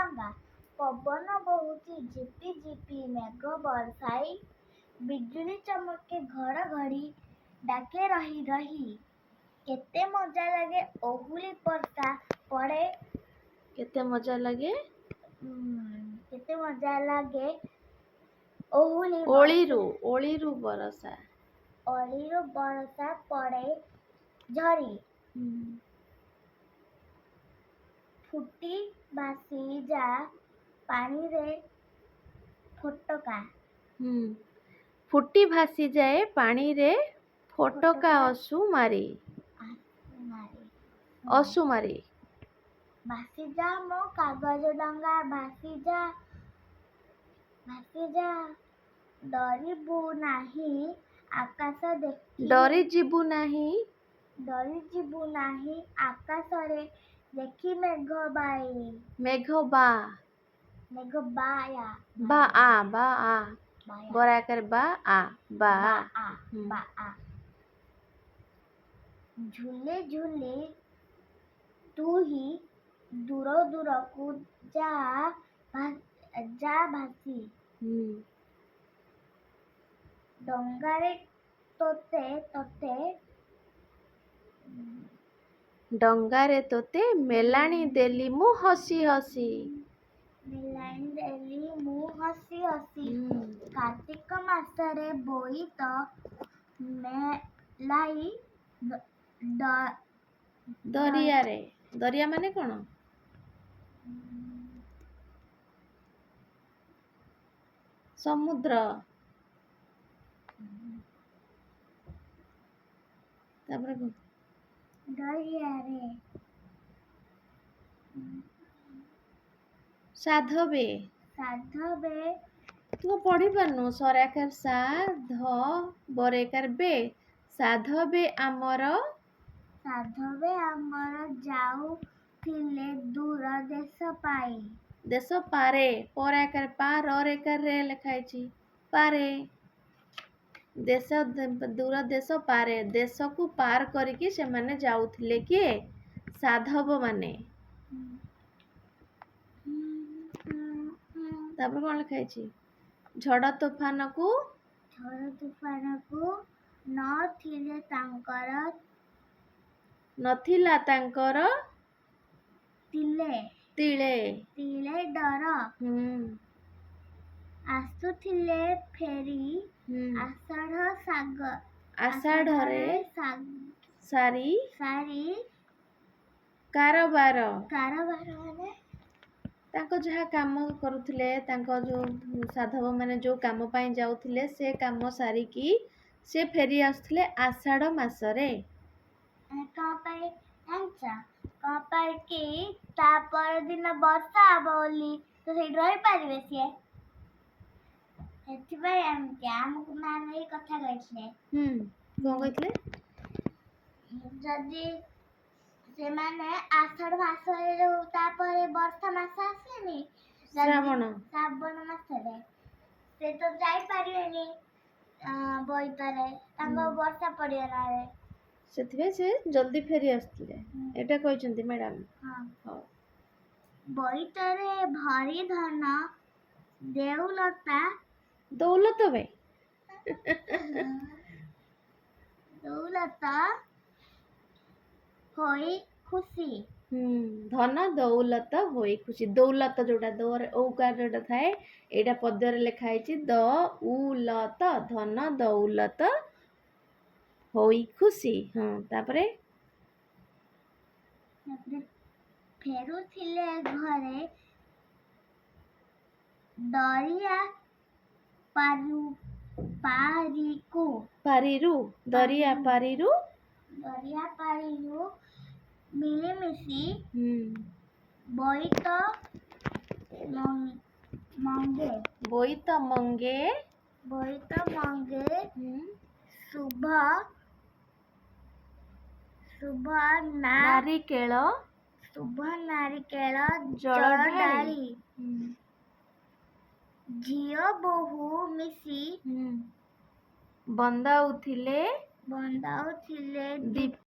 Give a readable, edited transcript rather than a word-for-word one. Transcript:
ଡଙ୍ଗା। ପବନ ବହୁଛି ଝିପି ଝିପି ମେଘ ବର୍ଷାଇ, ବିଜୁଳି ଚମକେ ଘଡ଼ଘଡ଼ି ଡାକେ ରହି ରହି। କେତେ ମଜା ଲାଗେ ଓହୁଳି ବର୍ଷା ପଡ଼େ। କେତେ ମଜା ଲାଗେ କେତେ ମଜା ଲାଗେ ଓହୁଳି ଓଳିରୁ ବରଷା ଅଳିରୁ ବର୍ଷା ପଡ଼େ ଝରି। ଫୁଟି ଭାସି ଯା ପାଣିରେ ଫୋଟକା। ଫୁଟି ଭାସିଯାଏ ପାଣିରେ ଫୋଟକା ଅସୁମାରି। ଭାସିଯା ମୋ କାଗଜ ଡଙ୍ଗା ଭାସିଯା, ଡରିବୁ ନାହିଁ ଆକାଶ ଦେଖି। ଡରିଯିବୁ ନାହିଁ ଆକାଶରେ ଦେଖି ମେଘ ଝୁଲେ ଝୁଲେ ତୁ ହି ଦୂର ଦୂରକୁ ଯା ଭାସି। ଡଙ୍ଗାରେ ତୋତେ ମେଲାଣି ଦେଲି ମୁଁ ହସି ହସି। କାର୍ତ୍ତିକ ମାସରେ ବୋଇତ ମେଲାଇ ଦରିଆ ମାନେ କଣ? ସମୁଦ୍ର। ତାପରେ ଦରିଆରେ ସାଧବେ। ତୁ ପଢି ପାରୁନୁ? ସରାକାର ସା ଧ ବରେକାର ବେ। ସାଧବେ ଆମର ଯାଉଥିଲେ ଦୂର ଦେଶ ପାରେ। ପରାକାର ପା ରେକାର ରେ ଲେଖା ହେଇଛି ପାରେ। ଦୂର ଦେଶ ପାରେ। ଦେଶକୁ ପାର କରିକି ସେମାନେ ଯାଉଥିଲେ। କିଏ? ସାଧବ ମାନେ। ତାପରେ କଣ ଲେଖା ହେଇଛି? ଝଡ଼ ତୋଫାନକୁ ନଥିଲା ତାଙ୍କର ତିଳେ ଡର। ଆସୁଥିଲେ ଫେରି ଆଷାଢ଼ରେ ସାରି କାରବାର। ତାଙ୍କ ଯାହା କାମ କରୁଥିଲେ, ତାଙ୍କ ଯୋଉ ସାଧବ ମାନେ ଯୋଉ କାମ ପାଇଁ ଯାଉଥିଲେ, ସେ କାମ ସାରିକି ସେ ଫେରି ଆସୁଥିଲେ ଆଷାଢ଼ ମାସରେ। କଣ ପାଇଁ କି ତା ପରଦିନ ବର୍ଷା ହବ ବୋଲି ତ ସେଇଠି ରହିପାରିବେ ସିଏ। ସେଥିପାଇଁ ଆମକୁ ମ୍ୟାମ୍ ଏଇ କଥା କହିଥିଲେ। କଣ କହିଥିଲେ? ଯଦି ସେମାନେ ଆଷାଢ଼ ମାସରେ ଯୋଉ ତାପରେ ବର୍ଷା ମାସ ଆସେନି, ଶ୍ରାବଣ ମାସରେ, ସେ ତ ଯାଇପାରିବେନି ବୋଇତରେ, ତାଙ୍କ ବର୍ଷା ପଡିଗଲାରେ। ସେଥିପାଇଁ ସେ ଜଲ୍ଦି ଫେରି ଆସୁଥିଲେ। ଏଇଟା କହିଛନ୍ତି ମ୍ୟାଡାମ। ହଉ। ବୋଇତରେ ଭରି ଧନ ଦୌଲତ ହୋଇ ଖୁସି। ଧନ ଦୌଲତ ହୋଇ ଖୁସି। ଦୌଲତ ଯୋଉଟା ଔକାର ଯୋଉଟା ଥାଏ, ଏଇଟା ପଦ୍ୟରେ ଲେଖା ହେଇଛି ଦଉଲତ। ଧନ ଦୌଲତ ହୋଇ ଖୁସି। ତାପରେ ଫେରୁଥିଲେ ଘରେ ଦରିଆ ପାରିରୁ ମିଳିମିଶି ବୋଇତ ମଙ୍ଗେ ଶୁଭ ନାରିକେଳ ଜଳ ଢାଳି। ଝିଅ ବୋହୂ ମିଶି ବନ୍ଦାଉଥିଲେ ଦୀପ